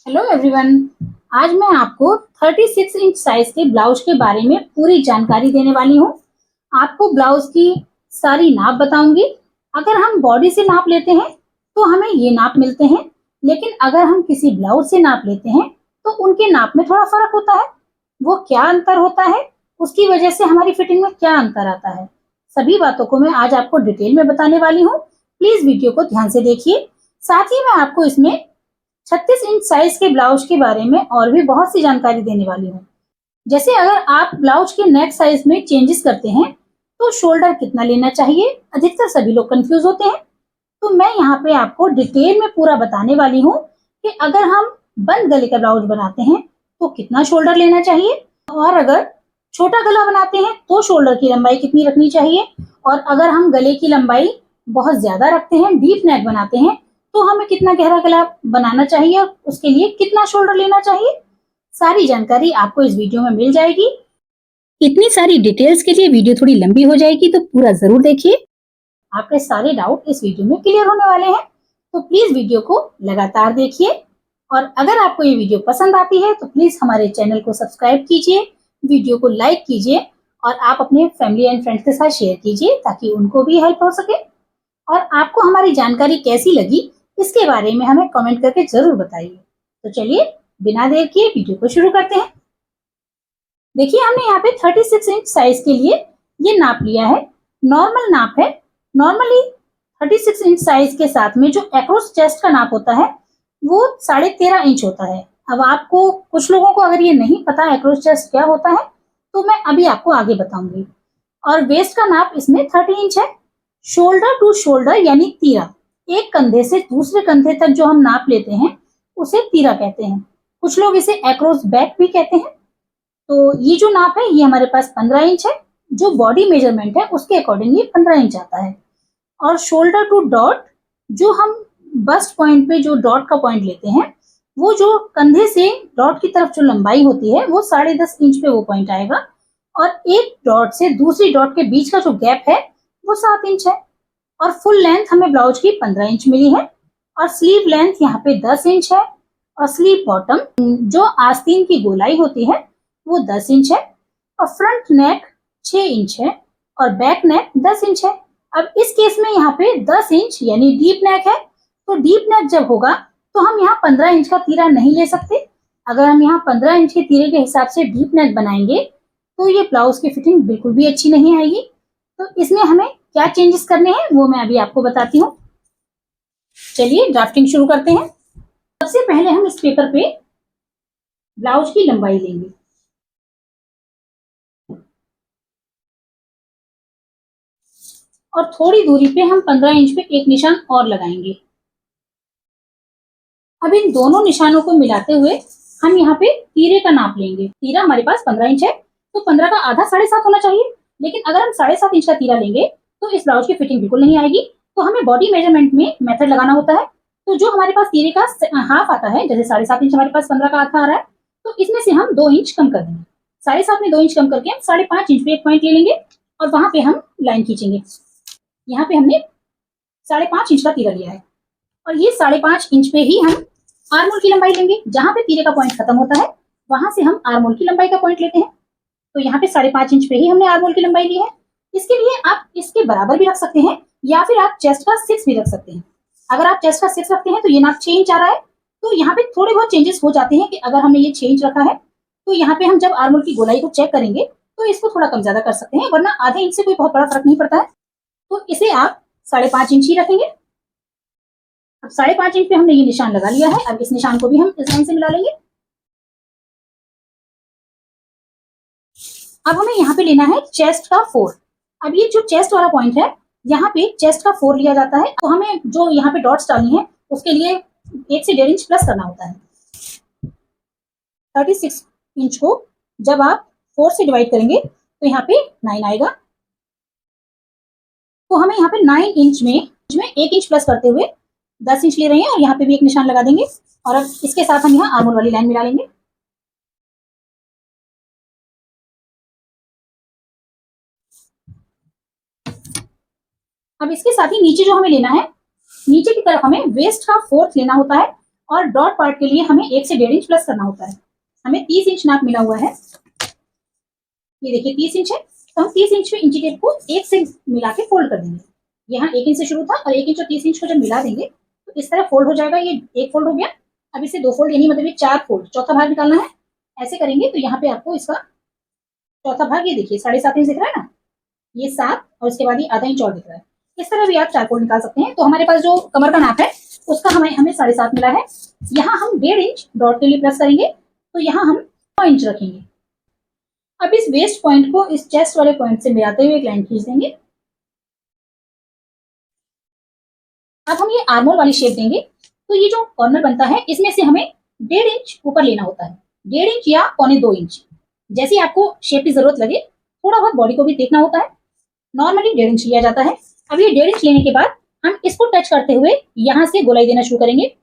Hello everyone. आज मैं आपको 36 इंच साइज के ब्लाउज के बारे में पूरी जानकारी देने वाली हूँ। आपको ब्लाउज की सारी नाप बताऊंगी। अगर हम बॉडी से नाप लेते हैं तो हमें ये नाप मिलते हैं, लेकिन अगर हम किसी ब्लाउज से नाप लेते हैं तो उनके नाप में थोड़ा फर्क होता है। वो क्या अंतर होता है, उसकी वजह से हमारी फिटिंग में क्या अंतर आता है, सभी बातों को मैं आज आपको डिटेल में बताने वाली हूँ। प्लीज वीडियो को ध्यान से देखिए। साथ ही मैं आपको इसमें 36 इंच साइज के ब्लाउज के बारे में और भी बहुत सी जानकारी देने वाली हूँ। जैसे अगर आप ब्लाउज के नेक साइज में चेंजेस करते हैं तो शोल्डर कितना लेना चाहिए, अधिकतर सभी लोग कंफ्यूज होते हैं। तो मैं यहाँ पे आपको डिटेल में पूरा बताने वाली हूँ कि अगर हम बंद गले का ब्लाउज बनाते हैं तो कितना शोल्डर लेना चाहिए, और अगर छोटा गला बनाते हैं तो शोल्डर की लंबाई कितनी रखनी चाहिए, और अगर हम गले की लंबाई बहुत ज्यादा रखते हैं, डीप नेक बनाते हैं, तो हमें कितना गहरा गला बनाना चाहिए और उसके लिए कितना शोल्डर लेना चाहिए। सारी जानकारी आपको इस वीडियो में मिल जाएगी। इतनी सारी डिटेल्स के लिए वीडियो थोड़ी लंबी हो जाएगी, तो पूरा जरूर देखिए। आपके सारे डाउट इस वीडियो में क्लियर होने वाले हैं, तो प्लीज वीडियो को लगातार देखिए। और अगर आपको ये वीडियो पसंद आती है तो प्लीज हमारे चैनल को सब्सक्राइब कीजिए, वीडियो को लाइक कीजिए और आप अपने फैमिली एंड फ्रेंड्स के साथ शेयर कीजिए ताकि उनको भी हेल्प हो सके। और आपको हमारी जानकारी कैसी लगी, इसके बारे में हमें कमेंट करके जरूर बताइए। तो चलिए बिना देर किए वीडियो को शुरू करते हैं। देखिए, हमने यहाँ पे 36 इंच साइज के लिए ये नाप लिया है, नॉर्मल नाप है। नॉर्मली 36 इंच साइज के साथ में जो एक्रॉस चेस्ट का नाप होता है वो 13.5 इंच होता है। अब आपको कुछ लोगों को अगर ये नहीं पता एक्रॉस चेस्ट क्या होता है तो मैं अभी आपको आगे बताऊंगी। और वेस्ट का नाप इसमें 30 इंच है। शोल्डर टू शोल्डर यानी तीरा, एक कंधे से दूसरे कंधे तक जो हम नाप लेते हैं उसे तीरा कहते हैं। कुछ लोग इसे एक्रॉस बैक भी कहते हैं। तो ये जो नाप है ये हमारे पास 15 इंच है। जो बॉडी मेजरमेंट है उसके अकॉर्डिंग ये 15 इंच आता है। और शोल्डर टू डॉट, जो हम बस्ट पॉइंट पे जो डॉट का पॉइंट लेते हैं, वो जो कंधे से डॉट की तरफ जो लंबाई होती है वो 10.5 इंच पे वो पॉइंट आएगा। और एक डॉट से दूसरी डॉट के बीच का जो गैप है वो 7 इंच है। और फुल लेंथ हमें ब्लाउज की 15 इंच मिली है। और स्लीव लेंथ यहाँ पे 10 इंच है। और स्लीव बॉटम, जो आस्तीन की गोलाई होती है, वो 10 इंच है। और फ्रंट नेक 6 इंच है। और बैक नेक 10 इंच है। अब इस केस में यहाँ पे 10 इंच यानी डीप नेक है। तो डीप नेक जब होगा तो हम यहाँ 15 इंच का तीरा नहीं ले सकते। अगर हम यहाँ 15 इंच के तीरे के हिसाब से डीप नेक बनाएंगे तो ये ब्लाउज की फिटिंग बिल्कुल भी अच्छी नहीं आएगी। तो इसमें हमें क्या चेंजेस करने हैं वो मैं अभी आपको बताती हूँ। चलिए ड्राफ्टिंग शुरू करते हैं। सबसे पहले हम इस पेपर पे ब्लाउज की लंबाई लेंगे। और थोड़ी दूरी पे हम 15 इंच पे एक निशान और लगाएंगे। अब इन दोनों निशानों को मिलाते हुए हम यहाँ पे तीरे का नाप लेंगे। तीरा हमारे पास 15 इंच है, तो 15 का आधा 7.5 होना चाहिए। लेकिन अगर हम 7.5 इंच का तीरा लेंगे तो इस ब्लाउज की फिटिंग बिल्कुल नहीं आएगी। तो हमें बॉडी मेजरमेंट में मेथड लगाना होता है। तो जो हमारे पास तीरे का हाफ आता है, जैसे 7.5 इंच हमारे पास 15 का आधा आ रहा है, तो इसमें से हम 2 इंच कम कर देंगे। 7.5 में 2 इंच कम करके हम 5.5 इंच पे एक पॉइंट ले लेंगे और वहां पे हम लाइन खींचेंगे। यहाँ पे हमने 5.5 इंच का तीरा लिया है। और ये 5.5 इंच पे ही हम आर्मोल की लंबाई लेंगे। जहां पे तीरे का पॉइंट खत्म होता है वहां से हम आर्मोल की लंबाई का पॉइंट लेते हैं। तो यहाँ पे 5.5 इंच पे ही हमने आर्मोल की लंबाई ली है। इसके लिए आप इसके बराबर भी रख सकते हैं या फिर आप चेस्ट का 6 भी रख सकते हैं। अगर आप चेस्ट का 6 रखते हैं तो ये नाप 6 इंच आ रहा है। तो यहाँ पे थोड़े बहुत चेंजेस हो जाते हैं कि अगर हमने ये 6 इंच रखा है तो यहाँ पे हम जब आर्मोल की गोलाई को चेक करेंगे तो इसको थोड़ा कम ज्यादा कर सकते हैं, वरना आधे इंच से कोई बहुत बड़ा फर्क नहीं पड़ता है। तो इसे आप 5.5 इंच ही रखेंगे। अब 5.5 इंच पे हमने ये निशान लगा लिया है। अब इस निशान को भी हम इस लाइन से मिला लेंगे। अब हमें यहाँ पे लेना है चेस्ट का 4। अब ये जो चेस्ट वाला पॉइंट है यहाँ पे चेस्ट का 4 लिया जाता है। तो हमें जो यहाँ पे डॉट्स डालनी है उसके लिए 1 से 1.5 इंच प्लस करना होता है। 36 इंच को जब आप 4 से डिवाइड करेंगे तो यहाँ पे 9 आएगा। तो हमें यहाँ पे 9 इंच में 1 इंच प्लस करते हुए 10 इंच ले रहे हैं और यहाँ पे भी एक निशान लगा देंगे। और अब इसके साथ हम यहाँ आर्मोल वाली लाइन मिला लेंगे। अब इसके साथ ही नीचे जो हमें लेना है, नीचे की तरफ हमें वेस्ट का 4th लेना होता है और डॉट पार्ट के लिए हमें 1 से 1.5 इंच प्लस करना होता है। हमें 30 इंच नाप मिला हुआ है, ये देखिए 30 इंच है, तो हम 30 इंच पे इंची टेप को 1 से मिला के फोल्ड कर देंगे। यहाँ 1 इंच से शुरू था और 1 इंच और 30 इंच को जब मिला देंगे तो इस तरह फोल्ड हो जाएगा। ये एक फोल्ड हो गया। अब इसे 2 फोल्ड यानी मतलब ये 4 फोल्ड, चौथा भाग निकालना है। ऐसे करेंगे तो यहाँ पे आपको इसका चौथा भाग ये देखिए 7.5 इंच दिख रहा है ना, ये 7 और इसके बाद ये आधा इंच और दिख रहा है। इस तरह भी आप 4 फोल्ड निकाल सकते हैं। तो हमारे पास जो कमर का नाप है उसका हमें 7.5 मिला है। यहाँ हम 1.5 इंच डॉट के लिए प्लस करेंगे, तो यहाँ हम 9 इंच रखेंगे। अब इस वेस्ट पॉइंट को इस चेस्ट वाले पॉइंट से मिलाते हुए एक लाइन खींच देंगे। अब हम ये आर्मोल वाली शेप देंगे, तो ये जो कॉर्नर बनता है इसमें से हमें 1.5 इंच ऊपर लेना होता है, 1.5 इंच या 1.25 इंच, जैसे आपको शेप की जरूरत लगे। थोड़ा बहुत बॉडी को भी देखना होता है। नॉर्मली 1.5 इंच लिया जाता है। अब ये 1.5 इंच लेने के बाद हम इसको टच करते हुए यहाँ से गोलाई देना शुरू करेंगे।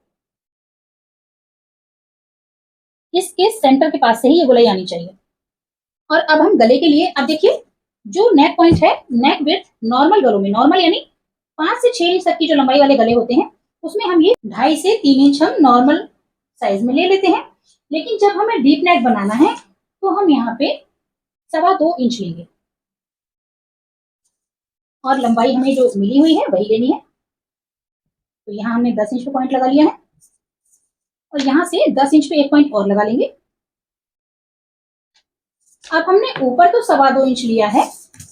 इसके सेंटर के पास से ही ये गोलाई आनी चाहिए। और अब हम गले के लिए, अब देखिए जो नेक पॉइंट है, नेक विड्थ नॉर्मल गलों में, नॉर्मल यानी 5 से 6 इंच तक की जो लंबाई वाले गले होते हैं उसमें हम ये 2.5 से 3 इंच हम नॉर्मल साइज में ले लेते हैं। लेकिन जब हमें डीप नेक बनाना है तो हम यहाँ पे 2.25 इंच लेंगे और लंबाई हमें जो मिली हुई है वही लेनी है। तो यहाँ हमने 10 इंच पे पॉइंट लगा लिया है और यहाँ से 10 इंच पे एक पॉइंट और लगा लेंगे। अब हमने ऊपर तो 2.25 इंच लिया है,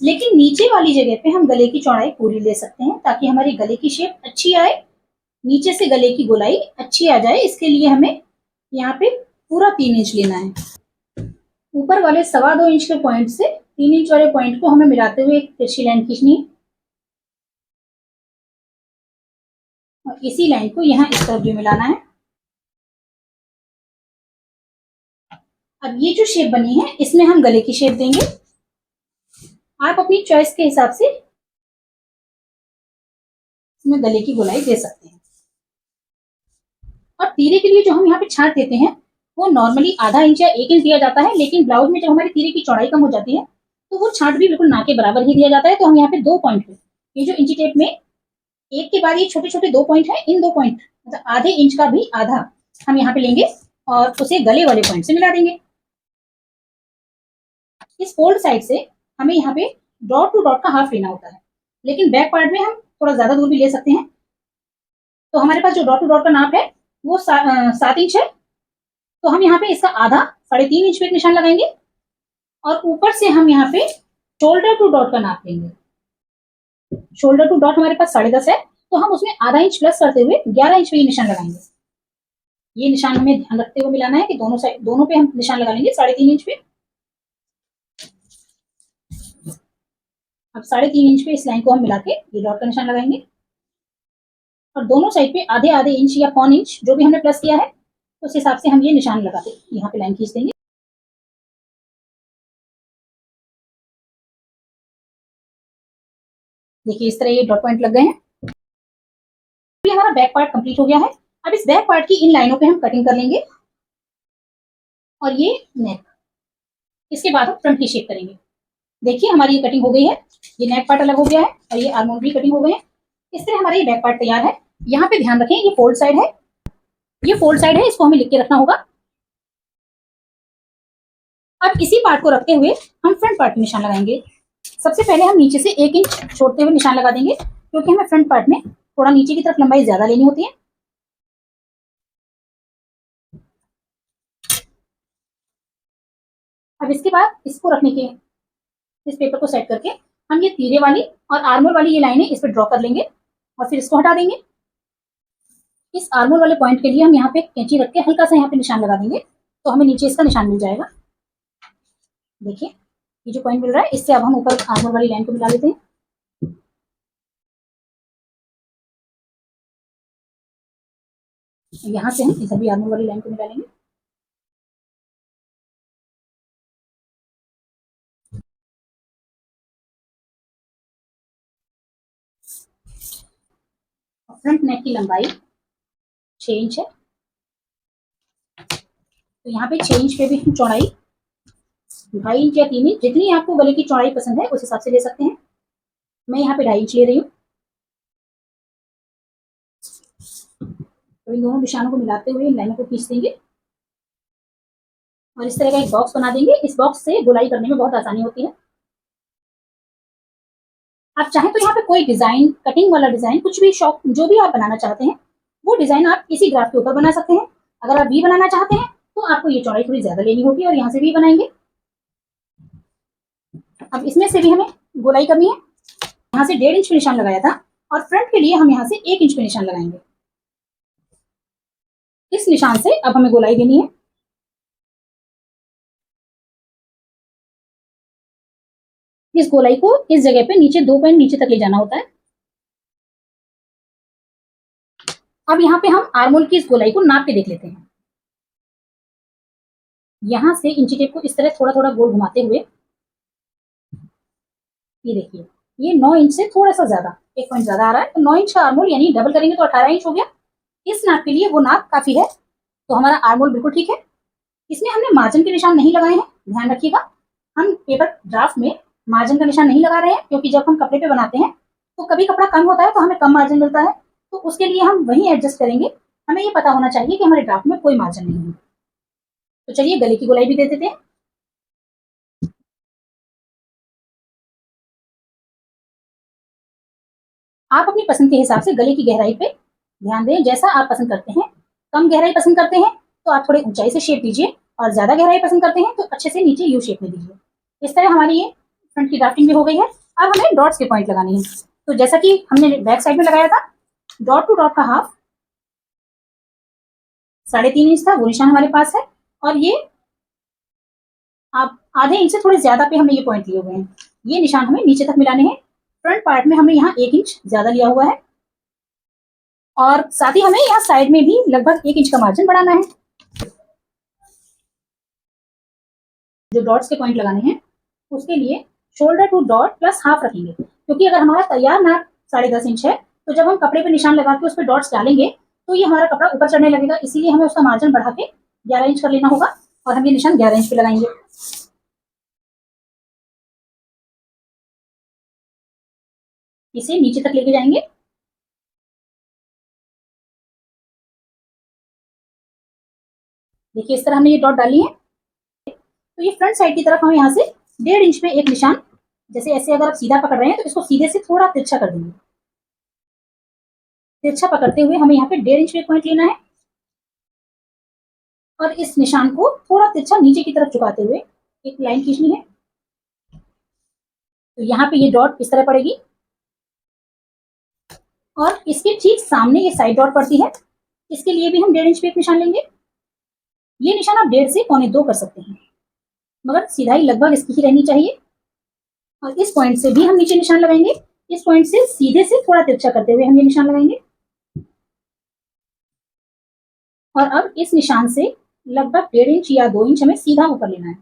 लेकिन नीचे वाली जगह पे हम गले की चौड़ाई पूरी ले सकते हैं ताकि हमारी गले की शेप अच्छी आए, नीचे से गले की गोलाई अच्छी आ जाए। इसके लिए हमें यहाँ पे पूरा 3 इंच लेना है। ऊपर वाले 2.25 इंच के पॉइंट से 3 इंच वाले पॉइंट को हमें मिलाते हुए एक तिरछी लाइन खींचनी है और इसी लाइन को यहाँ इस तरफ भी मिलाना है। अब ये जो शेप बनी है इसमें हम गले की शेप देंगे। आप अपनी चॉइस के हिसाब से इसमें गले की गोलाई दे सकते हैं। और तीरे के लिए जो हम यहाँ पे छांट देते हैं वो नॉर्मली आधा इंच या 1 इंच दिया जाता है, लेकिन ब्लाउज में जब हमारी तीरे की चौड़ाई कम हो जाती है तो वो छांट भी बिल्कुल ना के बराबर ही दिया जाता है। तो हम यहाँ पे 2 पॉइंट पे, ये जो इंची टेप में एक के बाद ये छोटे छोटे 2 पॉइंट है, इन 2 पॉइंट मतलब आधे इंच का भी आधा हम यहाँ पे लेंगे और उसे गले वाले पॉइंट से मिला देंगे। इस फोल्ड साइड से हमें यहाँ पे डॉट टू डॉट का हाफ लेना होता है, लेकिन बैक पार्ट में हम थोड़ा ज्यादा दूर भी ले सकते हैं। तो हमारे पास जो डॉट टू डॉट का नाप है वो 7 इंच है, तो हम यहाँ पे इसका आधा 3.5 इंच पे एक निशान लगाएंगे और ऊपर से हम यहाँ पे शोल्डर टू डॉट का नाप लेंगे। शोल्डर टू डॉट हमारे पास 10.5 है, तो हम उसमें आधा इंच प्लस करते हुए 11 इंच पे ये निशान लगाएंगे। ये निशान हमें ध्यान रखते हुए मिलाना है कि दोनों साइड, दोनों पे हम निशान लगा लेंगे 3.5 इंच पे। अब 3.5 इंच पे इस लाइन को हम मिला के ये डॉट का निशान लगाएंगे और दोनों साइड पे आधे आधे इंच या 1 इंच जो भी हमने प्लस किया है उस हिसाब से हम ये निशान लगा के यहाँ पे लाइन खींच देंगे। देखिए इस तरह ये डॉट पॉइंट लग गए हैं। अभी हमारा बैक पार्ट कंप्लीट हो गया है। अब इस बैक पार्ट की इन लाइनों पे हम कटिंग कर लेंगे और ये नेक, इसके बाद हम फ्रंट की शेप करेंगे। देखिए हमारी ये कटिंग हो गई है, ये नेक पार्ट अलग हो गया है और ये आर्मोल भी कटिंग हो गए हैं। इस तरह हमारा ये बैक पार्ट तैयार है। यहाँ पे ध्यान रखें ये फोल्ड साइड है, ये फोल्ड साइड है, इसको हमें लिख के रखना होगा। अब इसी पार्ट को रखते हुए हम फ्रंट पार्ट में निशान लगाएंगे। सबसे पहले हम नीचे से 1 इंच छोड़ते हुए निशान लगा देंगे, क्योंकि हमें फ्रंट पार्ट में थोड़ा नीचे की तरफ लंबाई ज्यादा लेनी होती है। अब इसके बाद इसको रखने के, इस पेपर को सेट करके हम ये तीरे वाली और आर्मोल वाली ये लाइनें इस पर ड्रॉ कर लेंगे और फिर इसको हटा देंगे। इस आर्मोल वाले पॉइंट के लिए हम यहाँ पे कैंची रख के हल्का सा यहाँ पे निशान लगा देंगे, तो हमें नीचे इसका निशान मिल जाएगा। देखिए ये जो पॉइंट मिल रहा है इससे अब हम ऊपर आर्मोल वाली लाइन को मिला लेते हैं। यहाँ से हम इधर भी आर्मोल वाली लाइन को मिला लेंगे। फ्रंट नेक की लंबाई 6 इंच है, तो यहाँ पे 6 इंच पे भी हम चौड़ाई 2.5 इंच या 3 इंच, जितनी आपको गले की चौड़ाई पसंद है उस हिसाब से ले सकते हैं। मैं यहाँ पे 2.5 इंच ले रही हूँ। तो इन दोनों निशानों को मिलाते हुए इन लाइनों को खींच देंगे और इस तरह का एक बॉक्स बना देंगे। इस बॉक्स से गोलाई करने में बहुत आसानी होती है। आप चाहें तो यहाँ पे कोई डिजाइन, कटिंग वाला डिजाइन, कुछ भी शॉप जो भी आप बनाना चाहते हैं वो डिजाइन आप इसी ग्राफ के ऊपर बना सकते हैं। अगर आप वी बनाना चाहते हैं तो आपको ये चौड़ाई थोड़ी ज्यादा लेनी होगी और यहाँ से वी बनाएंगे। अब इसमें से भी हमें गोलाई करनी है। यहाँ से 1.5 इंच पे निशान लगाया था और फ्रंट के लिए हम यहाँ से 1 इंच पे निशान लगाएंगे। इस निशान से अब हमें गोलाई देनी है। इस गोलाई को इस जगह पे नीचे 2 पॉइंट नीचे तक ले जाना होता है। अब यहाँ पे हम आर्मोल की इस गोलाई को नाप के देख लेते हैं। यहाँ से इंची टेप को इस तरह थोड़ा थोड़ा गोल घुमाते हुए, ये देखिए ये 9 इंच से थोड़ा सा ज्यादा, 1 पॉइंट ज्यादा आ रहा है, तो 9 इंच का आर्मोल यानी डबल करेंगे तो 18 इंच हो गया। इस नाप के लिए वो नाप काफी है, तो हमारा आर्मोल बिल्कुल ठीक है। इसमें हमने मार्जिन के निशान नहीं लगाए हैं, ध्यान रखिएगा। हम पेपर ड्राफ्ट में मार्जिन का निशान नहीं लगा रहे हैं, क्योंकि जब हम कपड़े पे बनाते हैं तो कभी कपड़ा कम होता है तो हमें कम मार्जिन मिलता है, तो उसके लिए हम वही एडजस्ट करेंगे। हमें ये पता होना चाहिए कि हमारे ड्राफ्ट में कोई मार्जिन नहीं है। तो चलिए गले की गोलाई भी दे देते हैं। आप अपनी पसंद के हिसाब से गले की गहराई पे ध्यान दें, जैसा आप पसंद करते हैं। कम गहराई पसंद करते हैं तो आप थोड़े ऊंचाई से शेप दीजिए, और ज्यादा गहराई पसंद करते हैं तो अच्छे से नीचे यू शेप में दीजिए। इस तरह हमारी ये फ्रंट की ड्राफ्टिंग भी हो गई है। अब हमें डॉट्स के पॉइंट लगाने हैं। तो जैसा कि हमने बैक साइड में लगाया था, डॉट टू डॉट का हाफ 3.5 इंच था, वो निशान हमारे पास है। और ये आप आधे इंच से थोड़े ज्यादा पे हमने ये पॉइंट लिए हुए हैं। ये निशान हमें नीचे तक मिलाने हैं। फ्रंट पार्ट में हमने यहाँ 1 इंच ज्यादा लिया हुआ है, और साथ ही हमें यहाँ साइड में भी लगभग 1 इंच का मार्जिन बढ़ाना है। जो डॉट्स के पॉइंट लगाने हैं उसके लिए shoulder to dot plus half रखेंगे, क्योंकि अगर हमारा तैयार नाप 10.5 इंच है तो जब हम कपड़े पे निशान लगा के उस पर डॉट्स डालेंगे तो ये हमारा कपड़ा ऊपर चढ़ने लगेगा, इसीलिए हमें उसका मार्जिन बढ़ा के 11 इंच कर लेना होगा, और हम ये निशान 11 इंच पे लगाएंगे। इसे नीचे तक लेके जाएंगे। देखिए इस तरह हमने ये डॉट डाली है। तो ये फ्रंट साइड की तरफ हम यहाँ से 1.5 इंच पे एक निशान, जैसे ऐसे अगर आप सीधा पकड़ रहे हैं तो इसको सीधे से थोड़ा तिरछा कर देंगे। तिरछा पकड़ते हुए हमें यहाँ पे 1.5 इंच पे पॉइंट लेना है, और इस निशान को थोड़ा तिरछा नीचे की तरफ झुकाते हुए एक लाइन खींचनी है। तो यहाँ पे ये डॉट इस तरह पड़ेगी, और इसके ठीक सामने ये साइड डॉट पड़ती है। इसके लिए भी हम 1.5 इंच पे एक निशान लेंगे। ये निशान आप 1.5 से 1.25 कर सकते हैं, मगर सिधाई लगभग इसकी ही रहनी चाहिए। और इस पॉइंट से भी हम नीचे निशान लगाएंगे। इस पॉइंट से सीधे से थोड़ा तिरछा करते हुए हम ये निशान लगाएंगे, और अब इस निशान से लगभग 1.5 इंच या 2 इंच हमें सीधा ऊपर लेना है।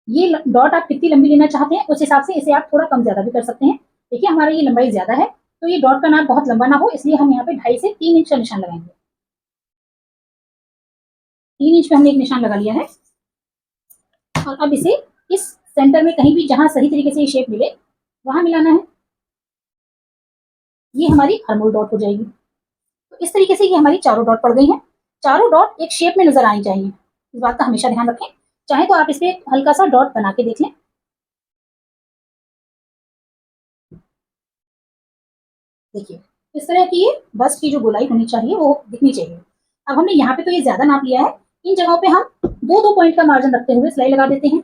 ये डॉट आप कितनी लंबी लेना चाहते हैं उस हिसाब से इसे आप थोड़ा कम ज्यादा भी कर सकते हैं। देखिए हमारा ये लंबाई ज्यादा है, तो ये डॉट का नाप बहुत लंबा ना हो, इसलिए हम यहाँ पे 2.5 से 3 इंच का निशान लगाएंगे। 3 इंच पे हमने एक निशान लगा लिया है, और अब इसे इस सेंटर में कहीं भी जहां सही तरीके से ये शेप मिले वहां मिलाना है। ये हमारी आर्मोल डॉट हो जाएगी। तो इस तरीके से ये हमारी चारों डॉट पड़ गई हैं। चारों डॉट एक शेप में नजर आनी चाहिए, इस बात का हमेशा ध्यान रखें। चाहे तो आप इस पे हल्का सा डॉट बना के देख लें। देखिए इस तरह की ये बस्ट की जो गोलाई होनी चाहिए वो दिखनी चाहिए। अब हमने यहाँ पे तो ये ज्यादा नाप लिया है, इन जगहों पे हम 2-2 पॉइंट का मार्जिन रखते हुए सिलाई लगा देते हैं।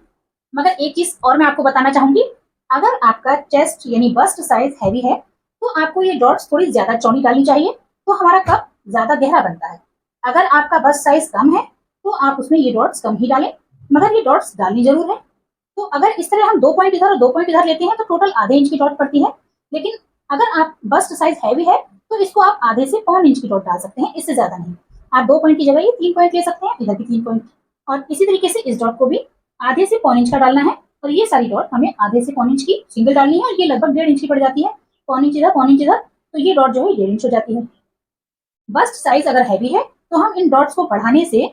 मगर एक चीज और मैं आपको बताना चाहूंगी, अगर आपका चेस्ट यानी बस्ट साइज हैवी है तो आपको ये डॉट्स थोड़ी ज्यादा चौड़ी डालनी चाहिए, तो हमारा कप ज्यादा गहरा बनता है। अगर आपका बस्ट साइज कम है तो आप उसमें ये डॉट्स कम ही डालें, मगर ये डॉट्स डालनी जरूर है। तो अगर इस तरह हम 2 पॉइंट इधर और 2 पॉइंट इधर लेते हैं तो टोटल आधे इंच की डॉट पड़ती है। लेकिन अगर आप बस्ट साइज हैवी है तो इसको आप आधे से 1.25 इंच की डॉट डाल सकते हैं, इससे ज्यादा नहीं। आप 2 पॉइंट की जगह ये 3 पॉइंट ले सकते हैं, इधर भी 3 पॉइंट। और इसी तरीके से इस डॉट को भी आधे से 1.25 इंच का डालना है, और ये सारी डॉट हमें आधे से 1.25 इंच की सिंगल डालनी है, और ये लगभग 1.5 इंच की पड़ जाती है। 1.25 इंच इधर 1.25 इंच इधर, तो ये डॉट जो है 1.5 इंच हो जाती है। बस्ट साइज अगर हैवी है तो हम इन डॉट्स को बढ़ाने से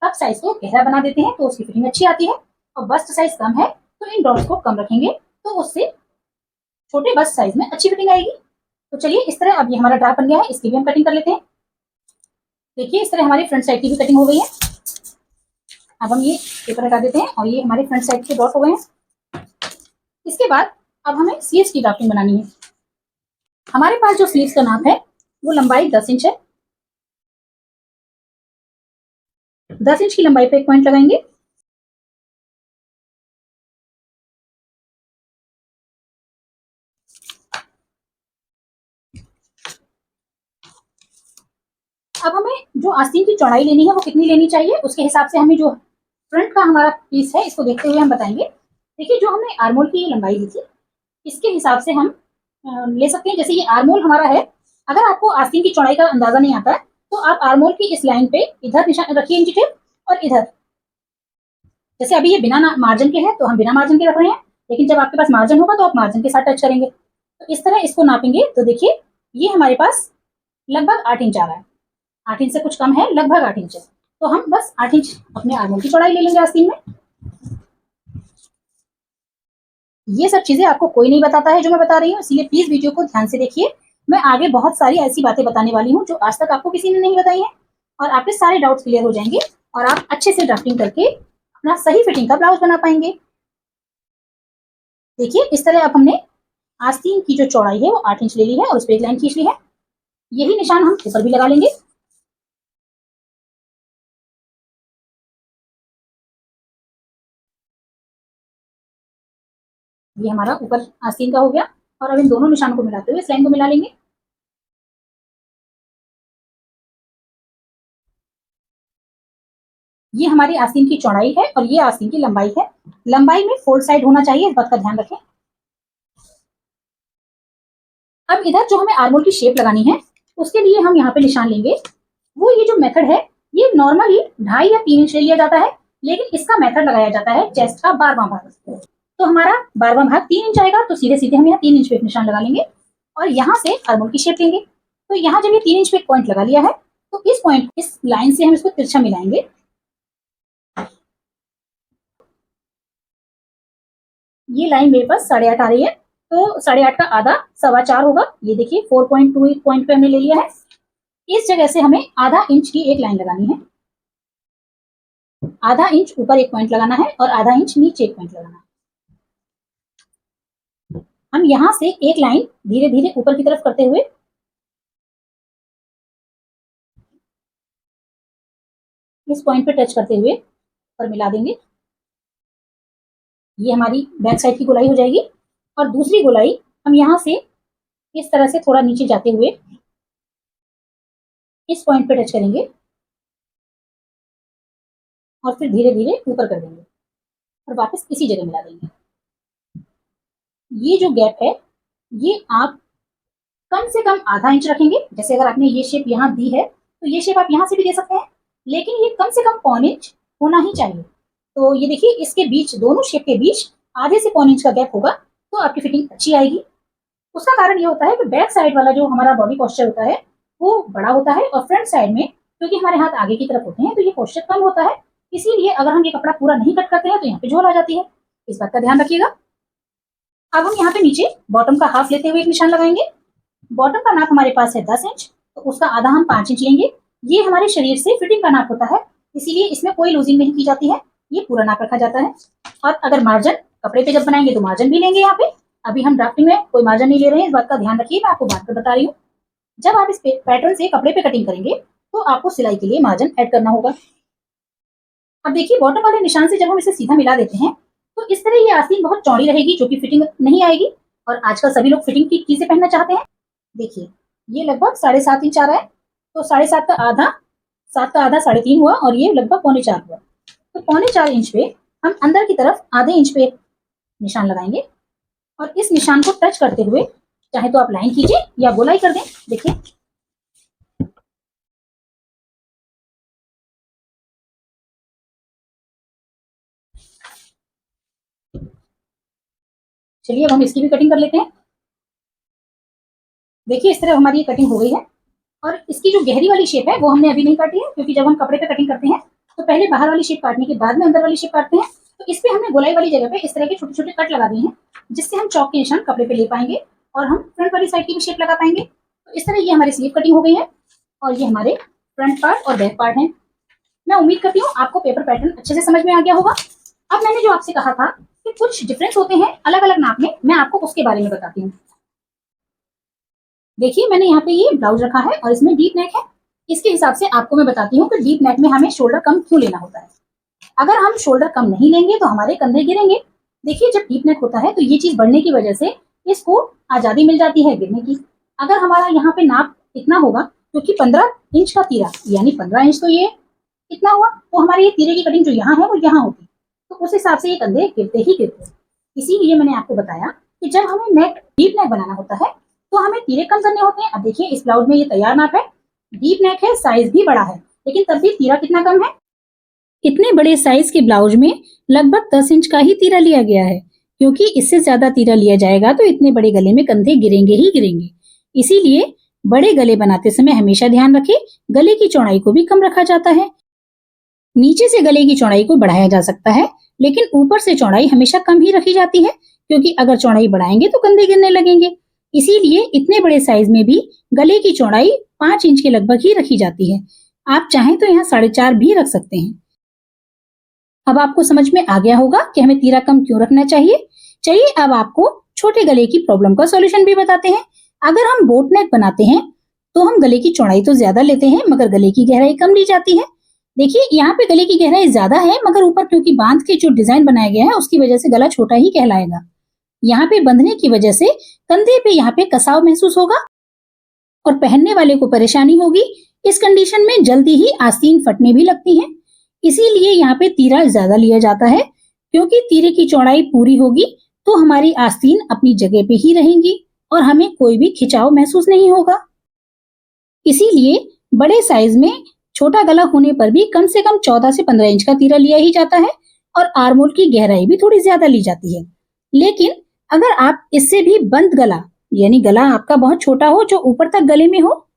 कप साइज को गहरा बना देते हैं, तो उसकी फिटिंग अच्छी आती है। और बस्ट साइज कम है तो इन डॉट्स को कम रखेंगे, तो उससे छोटे बस्ट साइज में अच्छी फिटिंग आएगी। तो चलिए इस तरह अब ये हमारा ड्राफ्ट बन गया है, इसकी भी हम कटिंग कर लेते हैं। देखिए इस तरह हमारी फ्रंट साइड की भी कटिंग हो गई है। अब हम ये पेपर हटा देते हैं और ये हमारे फ्रंट साइड के डॉट हो गए हैं। इसके बाद अब हमें स्लीव्स की ड्राफ्टिंग बनानी है। हमारे पास जो स्लीव्स का नाप है वो लंबाई 10 इंच है। 10 इंच की लंबाई पे एक पॉइंट लगाएंगे। अब हमें जो आस्तीन की चौड़ाई लेनी है वो कितनी लेनी चाहिए, उसके हिसाब से हमें जो फ्रंट का हमारा पीस है इसको देखते हुए हम बताएंगे। देखिए जो हमने आर्मोल की लंबाई ली थी इसके हिसाब से हम ले सकते हैं। जैसे ये आर्मोल हमारा है, अगर आपको आस्तीन की चौड़ाई का अंदाजा नहीं आता है तो आप आर्मोल की इस लाइन पे इधर निशान रखिए इंची टेप, और इधर जैसे अभी ये बिना मार्जिन के है तो हम बिना मार्जिन के रख रहे हैं, लेकिन जब आपके पास मार्जिन होगा तो आप मार्जिन के साथ टच करेंगे। तो इस तरह इसको नापेंगे तो देखिए ये हमारे पास लगभग 8 इंच आ रहा है। 8 इंच से कुछ कम है, लगभग 8 इंच है। तो हम बस 8 इंच अपने आर्मोल की चौड़ाई ले लेंगे आस्तीन में। ये सब चीजें आपको कोई नहीं बताता है जो मैं बता रही हूँ, इसलिए प्लीज वीडियो को ध्यान से देखिए। मैं आगे बहुत सारी ऐसी बातें बताने वाली हूँ जो आज तक आपको किसी ने नहीं बताई है, और आपके सारे डाउट्स क्लियर हो जाएंगे और आप अच्छे से ड्राफ्टिंग करके अपना सही फिटिंग का ब्लाउज बना पाएंगे। देखिए इस तरह अब हमने आस्तीन की जो चौड़ाई है वो 8 इंच ले ली है और उस पर एक लाइन खींच ली है। यही निशान हम ऊपर भी लगा लेंगे। ये हमारा ऊपर आस्तीन का हो गया, और अब इन दोनों निशानों को मिलाते हुए इस लाइन को मिला लेंगे। ये हमारी आस्तीन की चौड़ाई है और ये आस्तीन की लंबाई है। लंबाई में फोल्ड साइड होना चाहिए, इस बात का ध्यान रखें। अब इधर जो हमें आर्मोल की शेप लगानी है उसके लिए हम यहाँ पे निशान लेंगे। वो ये जो मेथड है ये नॉर्मली 2.5 या 3 इंच ले लिया जाता है, लेकिन इसका मेथड लगाया जाता है चेस्ट का 12वां भाग। तो हमारा 12वां भाग 3 इंच आएगा, तो सीधे सीधे हम यहाँ 3 इंच पे एक निशान लगा लेंगे और यहाँ से आर्मोल की शेप लेंगे। तो यहाँ जब ये 3 इंच पे एक पॉइंट लगा लिया है तो इस पॉइंट इस लाइन से हम इसको तिरछा मिलाएंगे। ये लाइन मेरे पास 8.5 आ रही है, तो 8.5 का आधा 4.25 होगा। ये देखिए 4.2 पॉइंट पे हमने ले लिया है। इस जगह से हमें आधा इंच की एक लाइन लगानी है। आधा इंच ऊपर एक पॉइंट लगाना है और आधा इंच नीचे एक पॉइंट लगाना है। हम यहां से एक लाइन धीरे धीरे ऊपर की तरफ करते हुए इस पॉइंट पे टच करते हुए और मिला देंगे। ये हमारी बैक साइड की गोलाई हो जाएगी, और दूसरी गोलाई हम यहां से इस तरह से थोड़ा नीचे जाते हुए इस पॉइंट पे टच करेंगे और फिर धीरे धीरे ऊपर कर देंगे और वापस इसी जगह मिला देंगे। ये जो गैप है ये आप कम से कम आधा इंच रखेंगे। जैसे अगर आपने ये शेप यहाँ दी है तो ये शेप आप यहाँ से भी दे सकते हैं, लेकिन ये कम से कम 1.25 इंच होना ही चाहिए। तो ये देखिए इसके बीच, दोनों शेप के बीच आधे से 1.25 इंच का गैप होगा तो आपकी फिटिंग अच्छी आएगी। उसका कारण ये होता है कि बैक साइड वाला जो हमारा बॉडी पोस्चर होता है वो बड़ा होता है, और फ्रंट साइड में क्योंकि हमारे हाथ आगे की तरफ होते हैं तो ये पोस्चर कम होता है। इसीलिए अगर हम ये कपड़ा पूरा नहीं कट करते हैं तो यहाँ पे झोल आ जाती है। इस बात का ध्यान रखिएगा। अब हम यहाँ पे नीचे बॉटम का हाफ लेते हुए एक निशान लगाएंगे। बॉटम का नाप हमारे पास है 10 इंच, तो उसका आधा हम 5 इंच लेंगे। ये हमारे शरीर से फिटिंग का नाप होता है, इसीलिए इसमें कोई लूजिंग नहीं की जाती है, ये पूरा नाप रखा जाता है। और अगर मार्जिन कपड़े पे जब बनाएंगे तो मार्जिन भी लेंगे यहाँ पे। अभी हम ड्राफ्टिंग में कोई मार्जिन नहीं ले रहे हैं, इस बात का ध्यान रखिए, मैं आपको बात कर बता रही हूँ। जब आप इस पैटर्न से कपड़े पे कटिंग करेंगे तो आपको सिलाई के लिए मार्जिन ऐड करना होगा। अब देखिए बॉटम वाले निशान से जब हम इसे सीधा मिला देते हैं तो इस तरह ये आस्तीन बहुत चौड़ी रहेगी, जो कि फिटिंग नहीं आएगी। और आजकल सभी लोग फिटिंग की चीजें पहनना चाहते हैं। देखिए ये लगभग 7.5 इंच आ रहा है, तो 7.5 का आधा, 7 का आधा 3.5 हुआ, और ये लगभग 3.25 हुआ। तो 3.25 इंच पे हम अंदर की तरफ आधे इंच पे निशान लगाएंगे और इस निशान को टच करते हुए चाहे तो आप लाइन कीजिए या गोलाई कर दें। देखिए चलिए अब हम इसकी भी कटिंग कर लेते हैं। देखिए इस तरह हमारी ये कटिंग हो गई है, और इसकी जो गहरी वाली शेप है वो हमने अभी नहीं काटी है, क्योंकि जब हम कपड़े पे कटिंग करते हैं तो पहले बाहर वाली शेप काटने के बाद में अंदर वाली शेप काटते हैं। तो इस पे हमने गोलाई वाली जगह पे इस तरह के छोटे छोटे कट लगा दिए हैं, जिससे हम चौक के निशान कपड़े पे ले पाएंगे और हम फ्रंट वाली साइड की भी शेप लगा पाएंगे। तो इस तरह ये हमारी स्लीव कटिंग हो गई है और ये हमारे फ्रंट पार्ट और बैक पार्ट है। मैं उम्मीद करती हूँ आपको पेपर पैटर्न अच्छे से समझ में आ गया होगा। अब मैंने जो आपसे कहा था कि कुछ डिफरेंस होते हैं अलग अलग नाप में, मैं आपको उसके बारे में बताती हूँ। देखिए मैंने यहाँ पे ये ब्लाउज रखा है और इसमें डीप नेक है। इसके हिसाब से आपको मैं बताती हूँ कि डीप नेक में हमें शोल्डर कम क्यों लेना होता है। अगर हम शोल्डर कम नहीं लेंगे तो हमारे कंधे गिरेंगे। देखिए जब डीप नेक होता है तो ये चीज बढ़ने की वजह से इसको आजादी मिल जाती है गिरने की। अगर हमारा यहाँ पे नाप इतना होगा, क्योंकि 15 इंच का तीरा यानी 15 इंच तो ये कितना हुआ, तो हमारे ये तीरे की कटिंग जो यहाँ है वो यहाँ होगी, तो उस हिसाब से ये कंधे गिरते ही गिरते। इसीलिए मैंने आपको बताया कि जब हमें नेक डीप नेक बनाना होता है तो हमें तीरे कम करने होते हैं। अब देखिए इस ब्लाउज में ये तैयार नाप है, डीप नेक है, साइज भी बड़ा है, लेकिन तब भी तीरा कितना कम है। इतने बड़े साइज के ब्लाउज में लगभग 10 इंच का ही तीरा लिया गया है, क्योंकि इससे ज्यादा तीरा लिया जाएगा तो इतने बड़े गले में कंधे गिरेंगे ही गिरेंगे। इसीलिए बड़े गले बनाते समय हमेशा ध्यान रखें गले की चौड़ाई को भी कम रखा जाता है। नीचे से गले की चौड़ाई को बढ़ाया जा सकता है, लेकिन ऊपर से चौड़ाई हमेशा कम ही रखी जाती है, क्योंकि अगर चौड़ाई बढ़ाएंगे तो कंधे गिरने लगेंगे। इसीलिए इतने बड़े साइज में भी गले की चौड़ाई 5 इंच के लगभग ही रखी जाती है। आप चाहें तो यहाँ 4.5 भी रख सकते हैं। अब आपको समझ में आ गया होगा कि हमें तीरा कम क्यों रखना चाहिए। चलिए अब आपको छोटे गले की प्रॉब्लम का सॉल्यूशन भी बताते हैं। अगर हम बोट नेक बनाते हैं तो हम गले की चौड़ाई तो ज्यादा लेते हैं मगर गले की गहराई कम ली जाती है। देखिए यहाँ पे गले की गहराई ज्यादा है, मगर ऊपर क्योंकि बांध के जो डिजाइन बनाया गया है उसकी वजह से गला छोटा ही कहलाएगा। यहाँ पे बंधने की वजह से कंधे पे यहाँ पे कसाव महसूस होगा और पहनने वाले को परेशानी होगी। इस कंडीशन में जल्दी ही आस्तीन फटने भी लगती हैं। इसीलिए यहाँ पे तीरा ज्यादा लिया जाता है, क्योंकि तीरे की चौड़ाई पूरी होगी तो हमारी आस्तीन अपनी जगह पे ही रहेंगी और हमें कोई भी खिंचाव महसूस नहीं होगा। इसीलिए बड़े साइज में छोटा गला होने पर भी कम से कम 14 से 15 इंच का तीरा लिया ही जाता है और आर्मोल की गहराई भी थोड़ी ज्यादा ली जाती है। लेकिन अगर आप इससे भी बंद गला यानी गला आपका बहुत छोटा हो जो ऊपर तक गले में हो,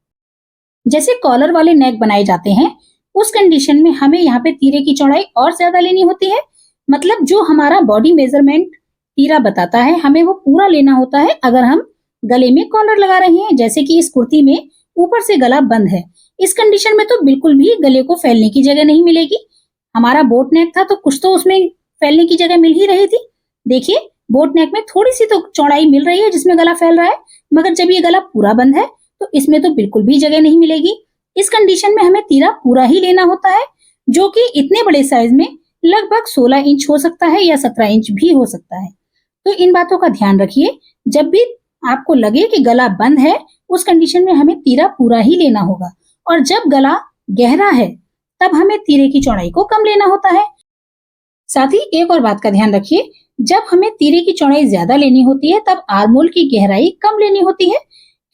जैसे कॉलर वाले नेक बनाए जाते हैं, उस कंडीशन में हमें यहाँ पे तीरे की चौड़ाई और ज्यादा लेनी होती है। मतलब जो हमारा बॉडी मेजरमेंट तीरा बताता है हमें वो पूरा लेना होता है। अगर हम गले में कॉलर लगा रहे हैं, जैसे कि इस कुर्ती में ऊपर से गला बंद है, इस कंडीशन में तो बिल्कुल भी गले को फैलने की जगह नहीं मिलेगी। हमारा बोट नेक था तो कुछ तो उसमें फैलने की जगह मिल ही रही थी। देखिए बोट नेक में थोड़ी सी तो चौड़ाई मिल रही है जिसमें गला फैल रहा है, मगर जब ये गला पूरा बंद है तो इसमें तो बिल्कुल भी जगह नहीं मिलेगी। इस कंडीशन में हमें तीरा पूरा ही लेना होता है, जो कि इतने बड़े साइज में लगभग 16 इंच हो सकता है या 17 इंच भी हो सकता है। तो इन बातों का ध्यान रखिए। जब भी आपको लगे कि गला बंद है उस कंडीशन में हमें तीरा पूरा ही लेना होगा, और जब गला गहरा है तब हमें तीरे की चौड़ाई को कम लेना होता है। साथ ही एक और बात का ध्यान रखिए, जब हमें तीरे की चौड़ाई ज्यादा लेनी होती है तब आर्मोल की गहराई कम लेनी होती है,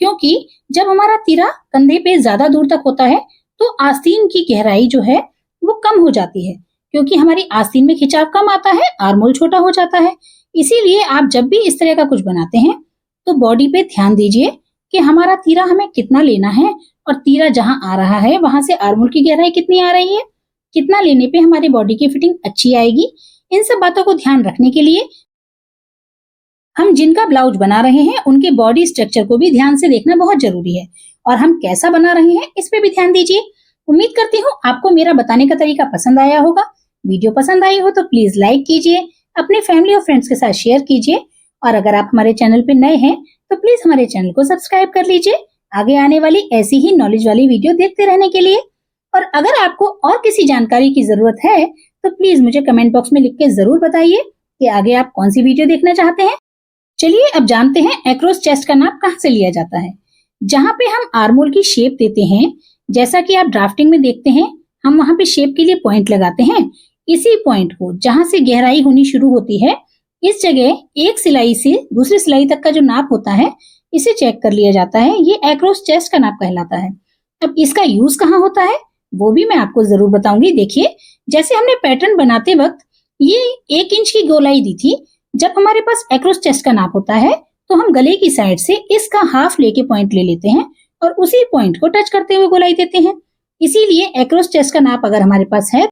क्योंकि जब हमारा तीरा कंधे पे ज्यादा दूर तक होता है तो आस्तीन की गहराई जो है वो कम हो जाती है, क्योंकि हमारी आस्तीन में खिंचाव कम आता है, आर्मोल छोटा हो जाता है। इसीलिए आप जब भी इस तरह का कुछ बनाते हैं तो बॉडी पे ध्यान दीजिए कि हमारा तीरा हमें कितना लेना है, और तीरा जहां आ रहा है वहां से आर्मोल की गहराई कितनी आ रही है, कितना लेने पे हमारी बॉडी की फिटिंग अच्छी आएगी। इन सब बातों को ध्यान रखने के लिए हम जिनका ब्लाउज बना रहे हैं उनके बॉडी स्ट्रक्चर को भी ध्यान से देखना बहुत जरूरी है, और हम कैसा बना रहे हैं इस पे भी ध्यान दीजिए। उम्मीद करती हूँ आपको मेरा बताने का तरीका पसंद आया होगा। वीडियो पसंद आई हो तो प्लीज लाइक कीजिए, अपने फैमिली और फ्रेंड्स के साथ शेयर कीजिए, और अगर आप हमारे चैनल पे नए हैं तो प्लीज हमारे चैनल को सब्सक्राइब कर लीजिए आगे आने वाली ऐसी ही नॉलेज वाली वीडियो देखते रहने के लिए। और अगर आपको और किसी जानकारी की जरूरत है तो प्लीज मुझे कमेंट बॉक्स में लिख के जरूर बताइए कि आगे आप कौन सी वीडियो देखना चाहते हैं। चलिए अब जानते हैं एक्रोस चेस्ट का नाप कहाँ से लिया जाता है। जहाँ पे हम आर्मोल की शेप देते हैं, जैसा कि आप ड्राफ्टिंग में देखते हैं, हम वहां पे शेप के लिए पॉइंट लगाते हैं। इसी पॉइंट को जहां से गहराई होनी शुरू होती है, इस जगह एक सिलाई से दूसरी सिलाई तक का जो नाप होता है इसे चेक कर लिया जाता है। ये एक्रोस चेस्ट का नाप कहलाता है। अब इसका यूज कहाँ होता है वो भी मैं आपको जरूर बताऊंगी। देखिए जैसे हमने पैटर्न बनाते वक्त ये 1 इंच की गोलाई दी थी, जब हमारे पास एक्रोस चेस्ट का नाप होता है तो हम गले की साइड से इसका हाफ लेके पॉइंट ले लेते हैं और उसी पॉइंट को टच करते हुए गोलाई देते हैं। इसीलिए एक्रोस चेस्ट का नाप अगर हमारे पास है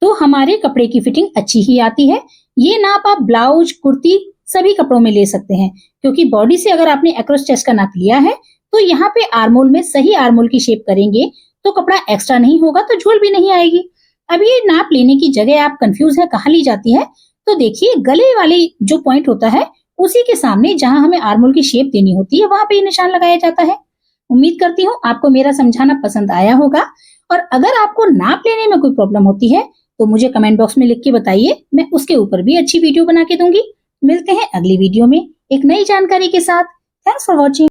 तो हमारे कपड़े की फिटिंग अच्छी ही आती है। ये नाप आप ब्लाउज, कुर्ती सभी कपड़ों में ले सकते हैं, क्योंकि बॉडी से अगर आपने एक्रोस चेस्ट का नाप लिया है तो यहाँ पे आर्मोल में सही आर्मोल की शेप करेंगे तो कपड़ा एक्स्ट्रा नहीं होगा तो झोल भी नहीं आएगी। अब ये नाप लेने की जगह आप कंफ्यूज है कहाँ ली जाती है, तो देखिए गले वाली जो पॉइंट होता है उसी के सामने जहां हमें आर्मोल की शेप देनी होती है वहां पे ये निशान लगाया जाता है। उम्मीद करती हूँ आपको मेरा समझाना पसंद आया होगा, और अगर आपको नाप लेने में कोई प्रॉब्लम होती है तो मुझे कमेंट बॉक्स में लिख के बताइए, मैं उसके ऊपर भी अच्छी वीडियो बना के दूंगी। मिलते हैं अगली वीडियो में एक नई जानकारी के साथ। Thanks for watching.